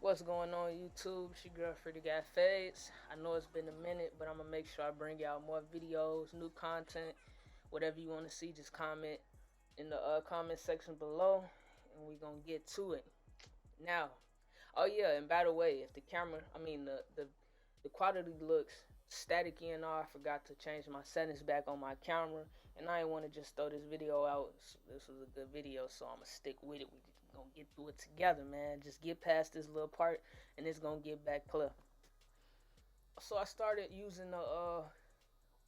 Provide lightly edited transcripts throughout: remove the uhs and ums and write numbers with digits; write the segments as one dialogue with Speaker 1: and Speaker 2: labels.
Speaker 1: What's going on YouTube? It's your girl Freddie Got Fades. I know it's been a minute, but I'm gonna make sure I bring y'all more videos, new content, whatever you want to see. Just comment in the comment section below, and we gonna get to it now. Oh yeah, and by the way, if the camera, the quality looks staticky and all, I forgot to change my settings back on my camera, and I didn't want to just throw this video out. This was a good video, so I'm gonna stick with it. We gonna get through it together, man. Just get past this little part, and it's gonna get back clear. So I started using the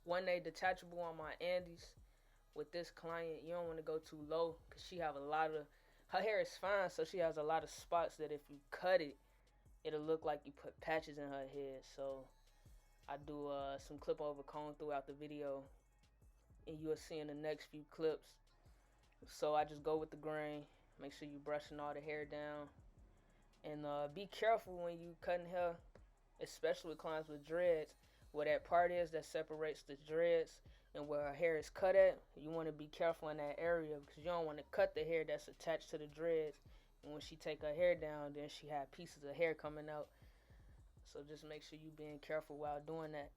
Speaker 1: 1A detachable on my Andes with this client. You don't want to go too low because she have a lot of, her hair is fine, so she has a lot of spots that if you cut it, it'll look like you put patches in her head. So I do some clip over comb throughout the video, and you'll see in the next few clips. So I just go with the grain. Make sure you brushing all the hair down, and be careful when you cutting hair, especially with clients with dreads. Where that part is that separates the dreads and where her hair is cut at, you want to be careful in that area because you don't want to cut the hair that's attached to the dreads. And when she take her hair down, then she have pieces of hair coming out. So just make sure you being careful while doing that.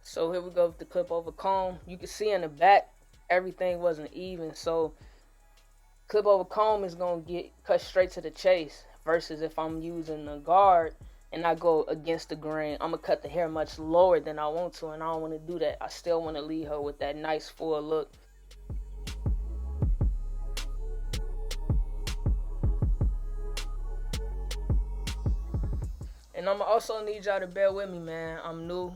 Speaker 1: So here we go with the clip over comb. You can see in the back, everything wasn't even. So clip over comb is gonna get cut straight to the chase. Versus if I'm using the guard and I go against the grain, I'm gonna cut the hair much lower than I want to, and I don't want to do that. I still want to leave her with that nice full look. And I'm also need y'all to bear with me, man. I'm new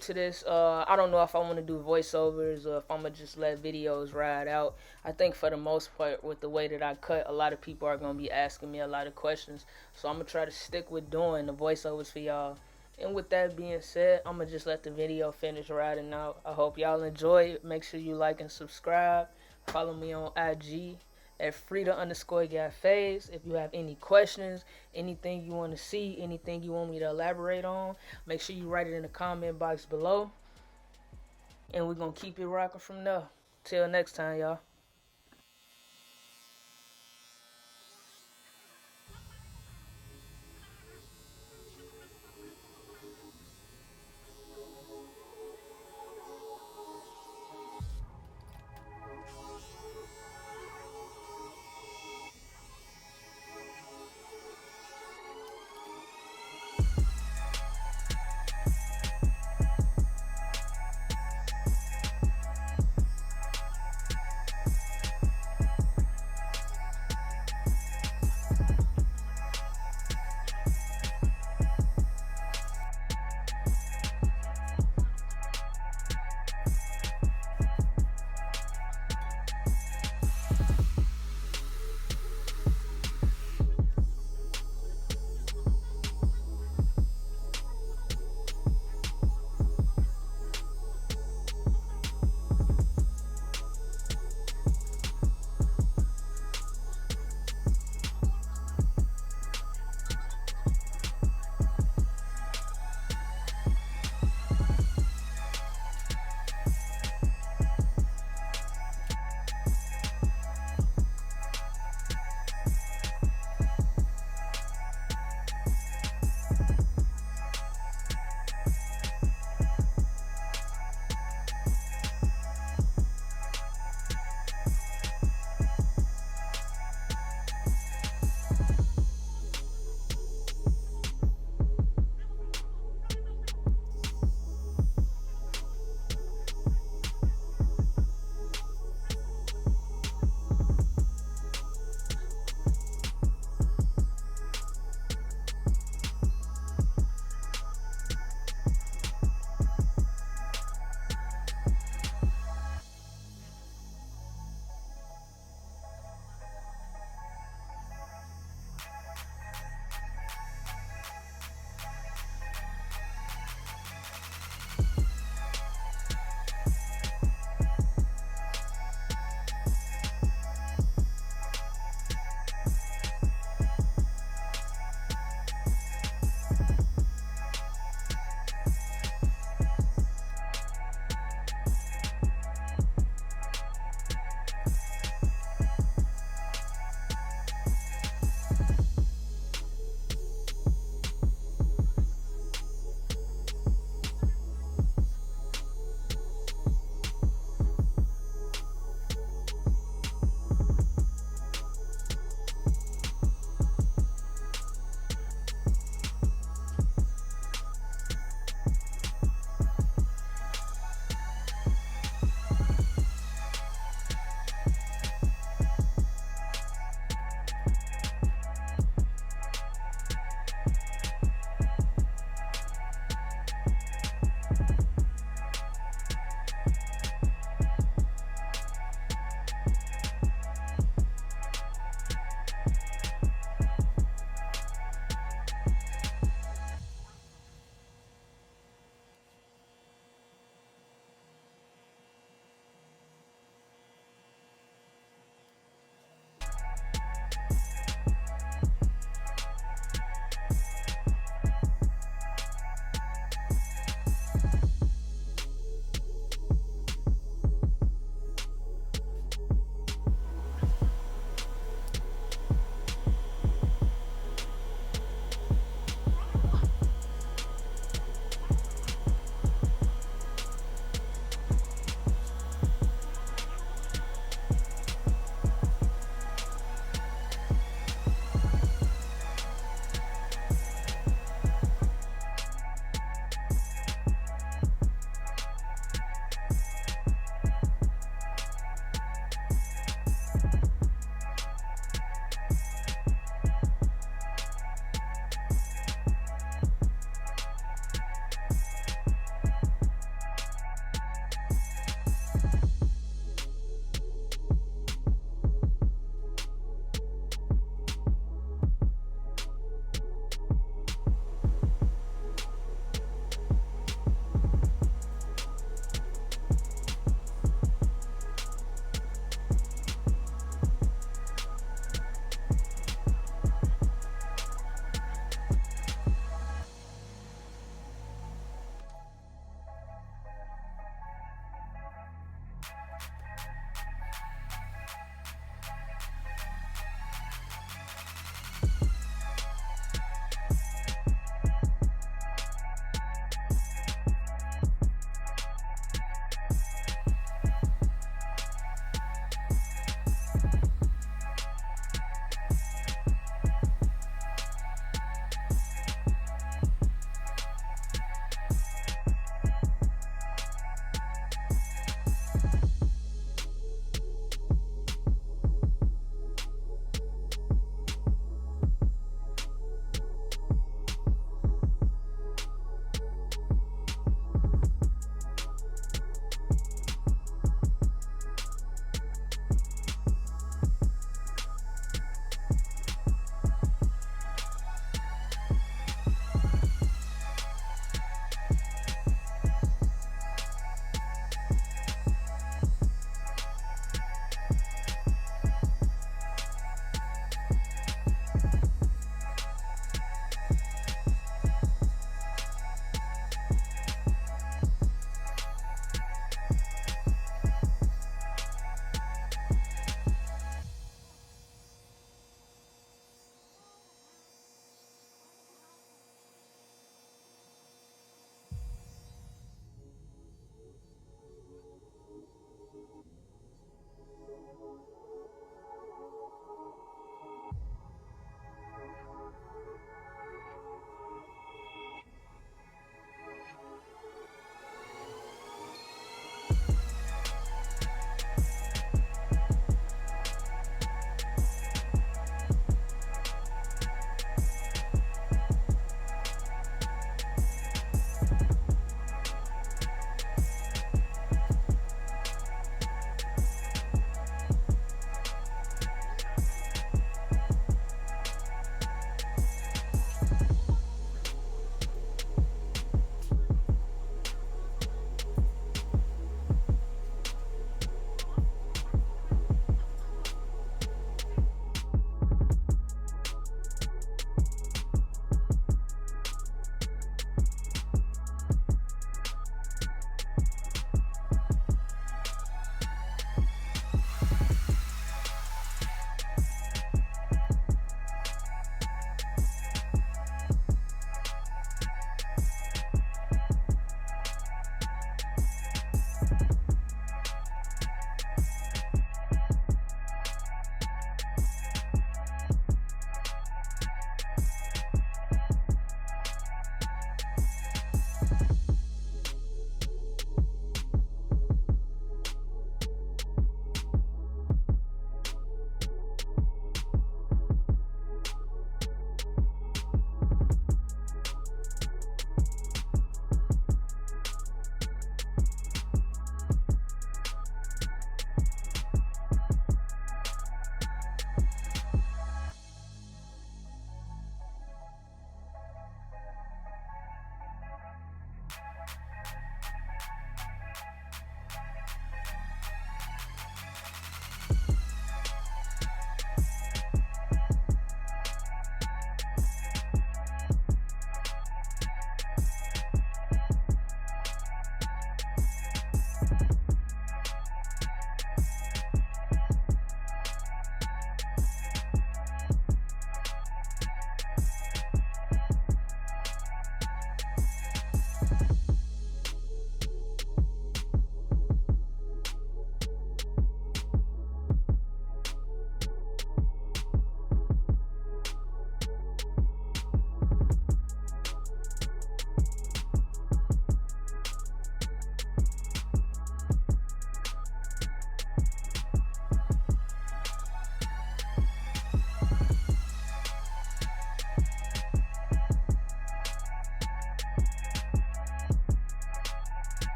Speaker 1: to this. I don't know if I want to do voiceovers or if I'm gonna just let videos ride out. I think for the most part, with the way that I cut, a lot of people are gonna be asking me a lot of questions, so I'm gonna try to stick with doing the voiceovers for y'all. And with that being said, I'm gonna just let the video finish riding out. I hope y'all enjoy it. Make sure you like and subscribe. Follow me on IG at Frida_Got_Fades. If you have any questions, anything you want to see, anything you want me to elaborate on, make sure you write it in the comment box below. And we're going to keep it rocking from there. Till next time, y'all.